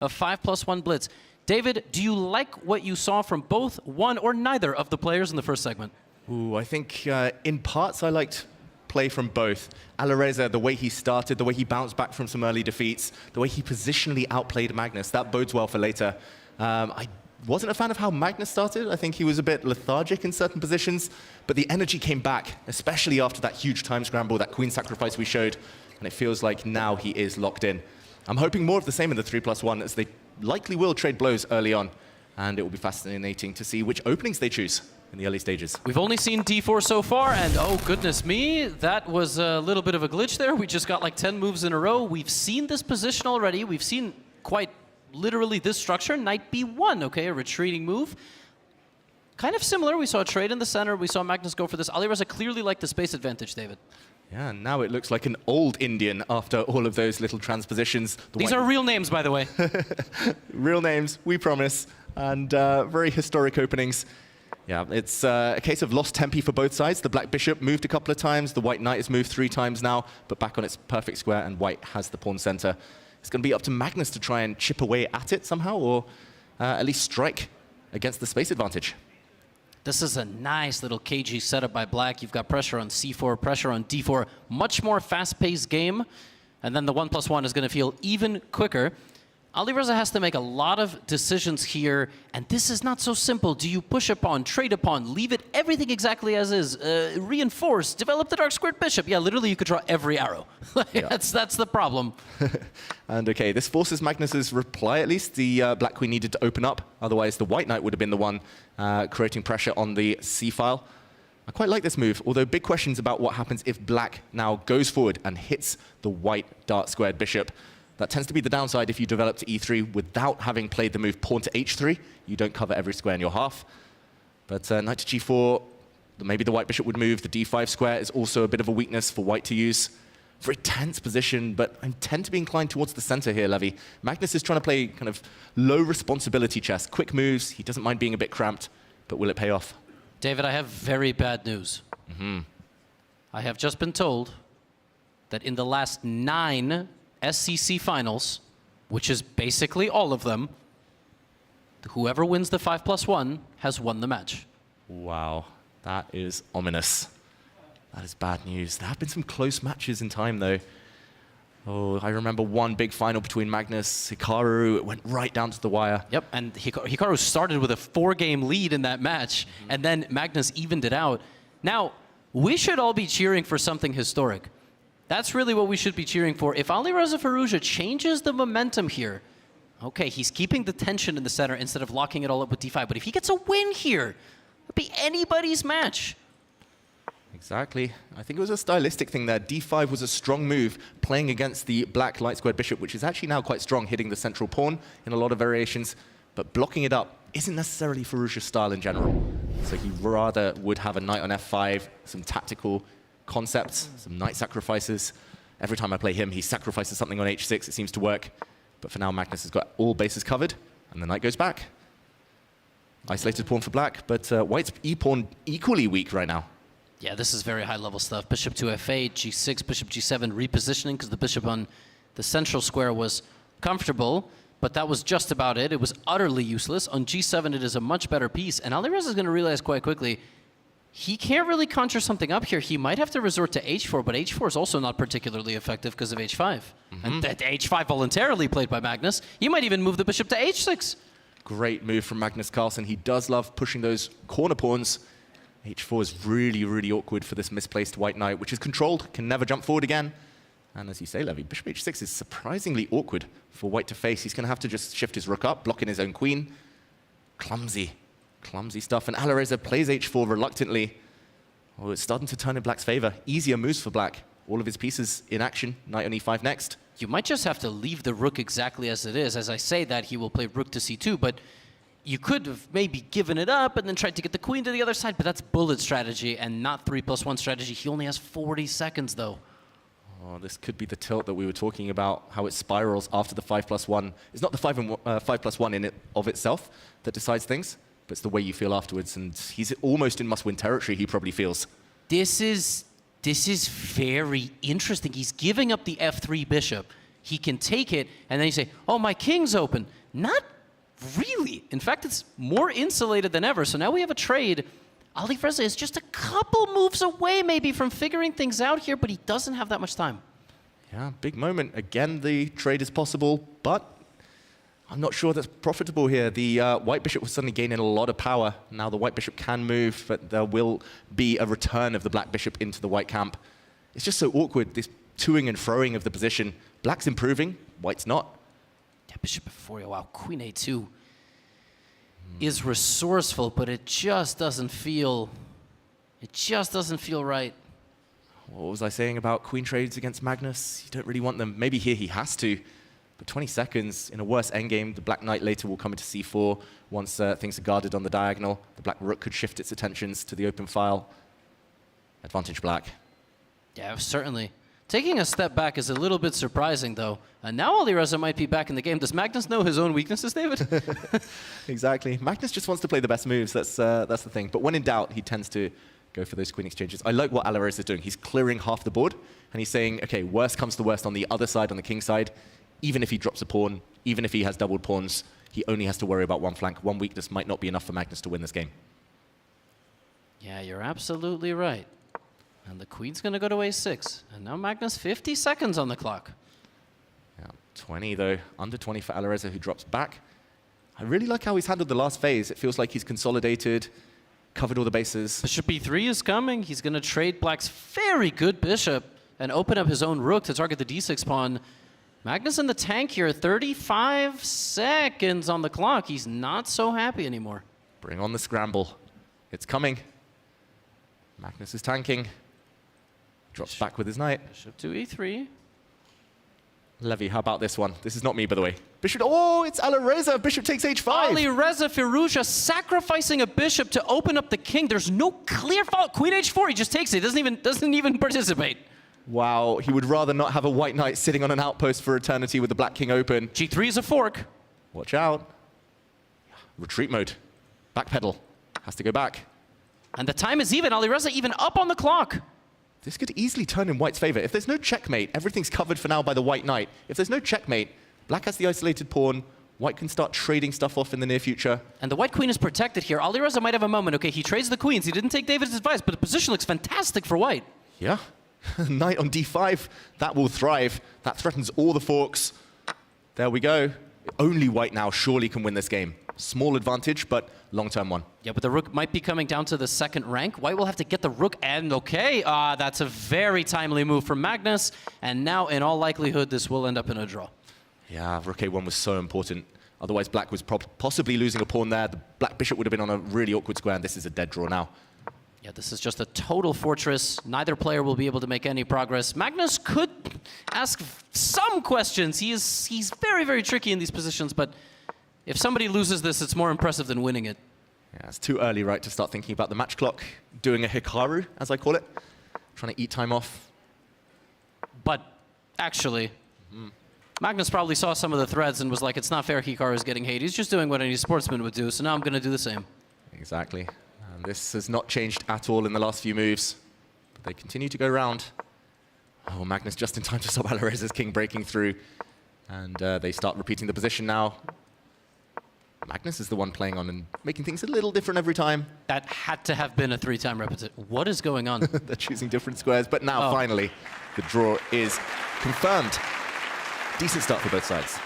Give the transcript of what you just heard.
a 5+1 blitz. David, do you like what you saw from both one or neither of the players in the first segment? Ooh, I think in parts I liked play from both. Alireza, the way he started, the way he bounced back from some early defeats, the way he positionally outplayed Magnus, that bodes well for later. I wasn't a fan of how Magnus started. I think he was a bit lethargic in certain positions, but the energy came back, especially after that huge time scramble, that queen sacrifice we showed, and it feels like now he is locked in. I'm hoping more of the same in the 3+1, as they likely will trade blows early on, and it will be fascinating to see which openings they choose in the early stages. We've only seen d4 so far, and oh goodness me, that was a little bit of a glitch there. We just got like 10 moves in a row. We've seen this position already. We've seen quite literally this structure, knight b1, okay, a retreating move. Kind of similar, we saw a trade in the center, we saw Magnus go for this. Alireza clearly liked the space advantage, David. Yeah, and now it looks like an old Indian after all of those little transpositions. These are real names, by the way. Real names, we promise, and very historic openings. Yeah, it's a case of lost tempi for both sides. The black bishop moved a couple of times, the white knight has moved 3 times now, but back on its perfect square, and white has the pawn center. It's going to be up to Magnus to try and chip away at it somehow, or at least strike against the space advantage. This is a nice little cagey setup by black. You've got pressure on c4, pressure on d4. Much more fast-paced game. And then the 1+1 is going to feel even quicker. Alireza has to make a lot of decisions here, and this is not so simple. Do you push a pawn, trade a pawn, leave it everything exactly as is, reinforce, develop the dark squared bishop? Yeah, literally you could draw every arrow. Yeah. That's the problem. And okay, this forces Magnus's reply at least. The black queen needed to open up, otherwise the white knight would have been the one creating pressure on the c-file. I quite like this move, although big questions about what happens if black now goes forward and hits the white dark squared bishop. That tends to be the downside if you develop to e3 without having played the move pawn to h3. You don't cover every square in your half. But knight to g4, maybe the white bishop would move. The d5 square is also a bit of a weakness for white to use. Very tense position, but I tend to be inclined towards the center here, Levy. Magnus is trying to play kind of low responsibility chess. Quick moves, he doesn't mind being a bit cramped, but will it pay off? David, I have very bad news. I have just been told that in the last 9 SCC finals, which is basically all of them, whoever wins the 5+1 has won the match. Wow, that is ominous. That is bad news. There have been some close matches in time, though. Oh, I remember one big final between Magnus, Hikaru. It went right down to the wire. Yep, and Hikaru started with a 4-game lead in that match, and then Magnus evened it out. Now, we should all be cheering for something historic. That's really what we should be cheering for. If Alireza Firouzja changes the momentum here, okay, he's keeping the tension in the center instead of locking it all up with d5. But if he gets a win here, it'll be anybody's match. Exactly. I think it was a stylistic thing there. d5 was a strong move, playing against the black light squared bishop, which is actually now quite strong, hitting the central pawn in a lot of variations. But blocking it up isn't necessarily Firouzja's style in general. So he rather would have a knight on f5, some tactical concepts, some knight sacrifices. Every time I play him, he sacrifices something on h6. It seems to work. But for now, Magnus has got all bases covered, and the knight goes back. Isolated pawn for black, but white's e-pawn equally weak right now. Yeah, this is very high-level stuff. Bishop to f8, g6, bishop g7, repositioning, because the bishop on the central square was comfortable, but that was just about it. It was utterly useless. On g7, it is a much better piece, and Alireza is going to realize quite quickly he can't really conjure something up here. He might have to resort to h4, but h4 is also not particularly effective because of h5. And that h5 voluntarily played by Magnus. You might even move the bishop to h6. Great move from Magnus Carlsen. He does love pushing those corner pawns. h4 is really, really awkward for this misplaced white knight, which is controlled, can never jump forward again. And as you say, Levy, bishop h6 is surprisingly awkward for white to face. He's going to have to just shift his rook up, blocking his own queen. Clumsy. Clumsy stuff, and Alireza plays h4 reluctantly. Oh, it's starting to turn in black's favor. Easier moves for black. All of his pieces in action. Knight on e5 next. You might just have to leave the rook exactly as it is. As I say that, he will play rook to c2, but you could have maybe given it up and then tried to get the queen to the other side, but that's bullet strategy and not 3+1 strategy. He only has 40 seconds, though. Oh, this could be the tilt that we were talking about, how it spirals after the 5+1. It's not the 5+1 in it of itself that decides things, but it's the way you feel afterwards, and he's almost in must-win territory, he probably feels. This is very interesting. He's giving up the f3 bishop. he can take it, and then you say, oh, my king's open. Not really. In fact, it's more insulated than ever. So now we have a trade. Alireza is just a couple moves away maybe from figuring things out here, but he doesn't have that much time. Yeah, big moment. Again, the trade is possible, but I'm not sure that's profitable here. The white bishop was suddenly gaining a lot of power. Now the white bishop can move, but there will be a return of the black bishop into the white camp. It's just so awkward, this toing and froing of the position. Black's improving, white's not. Yeah, bishop f4, wow, queen a2 is resourceful, but it just doesn't feel right. What was I saying about queen trades against Magnus? You don't really want them. Maybe here he has to. But 20 seconds in a worse endgame. The black knight later will come into c4 once things are guarded on the diagonal. The black rook could shift its attentions to the open file. Advantage black. Yeah, certainly. Taking a step back is a little bit surprising, though. And now Alireza might be back in the game. Does Magnus know his own weaknesses, David? Exactly. Magnus just wants to play the best moves. That's the thing. But when in doubt, he tends to go for those queen exchanges. I like what Alireza is doing. He's clearing half the board, and he's saying, okay, worst comes to worst on the other side, on the king side. Even if he drops a pawn, even if he has doubled pawns, he only has to worry about one flank. One weakness might not be enough for Magnus to win this game. Yeah, you're absolutely right. And the queen's going to go to a6. And now Magnus, 50 seconds on the clock. Yeah, 20, though. Under 20 for Alireza, who drops back. I really like how he's handled the last phase. It feels like he's consolidated, covered all the bases. Bishop e3 is coming. He's going to trade black's very good bishop and open up his own rook to target the d6 pawn. Magnus in the tank here, 35 seconds on the clock. He's not so happy anymore. Bring on the scramble. It's coming. Magnus is tanking. Drops back with his knight. Bishop to e3. Levy, how about this one? This is not me, by the way. Bishop, oh, it's Alireza. Bishop takes h5. Alireza Firouzja sacrificing a bishop to open up the king. There's no clear fault. Queen h4, he just takes it. Doesn't even participate. Wow, he would rather not have a white knight sitting on an outpost for eternity with the black king open. g3 is a fork. Watch out. Retreat mode. Backpedal. Has to go back. And the time is even. Alireza even up on the clock. This could easily turn in white's favor. If there's no checkmate, everything's covered for now by the white knight. If there's no checkmate, black has the isolated pawn. White can start trading stuff off in the near future. And the white queen is protected here. Alireza might have a moment. Okay, he trades the queens. He didn't take David's advice, but the position looks fantastic for white. Yeah. Knight on d5. That will thrive. That threatens all the forks. There we go. Only white now surely can win this game. Small advantage, but long-term one. Yeah, but the rook might be coming down to the second rank. White will have to get the rook, and okay, that's a very timely move from Magnus. And now, in all likelihood, this will end up in a draw. Yeah, rook a1 was so important. Otherwise, black was possibly losing a pawn there. The black bishop would have been on a really awkward square, and this is a dead draw now. Yeah, this is just a total fortress. Neither player will be able to make any progress. Magnus could ask some questions. He's very, very tricky in these positions, but if somebody loses this, it's more impressive than winning it. Yeah, it's too early, right, to start thinking about the match clock, doing a Hikaru, as I call it, trying to eat time off. But actually, Magnus probably saw some of the threads and was like, it's not fair Hikaru's getting hate. He's just doing what any sportsman would do, so now I'm going to do the same. Exactly. And this has not changed at all in the last few moves. But they continue to go round. Oh, Magnus just in time to stop Alireza's king breaking through. And they start repeating the position now. Magnus is the one playing on and making things a little different every time. That had to have been a 3-time repetition. What is going on? They're choosing different squares, but now finally the draw is confirmed. Decent start for both sides.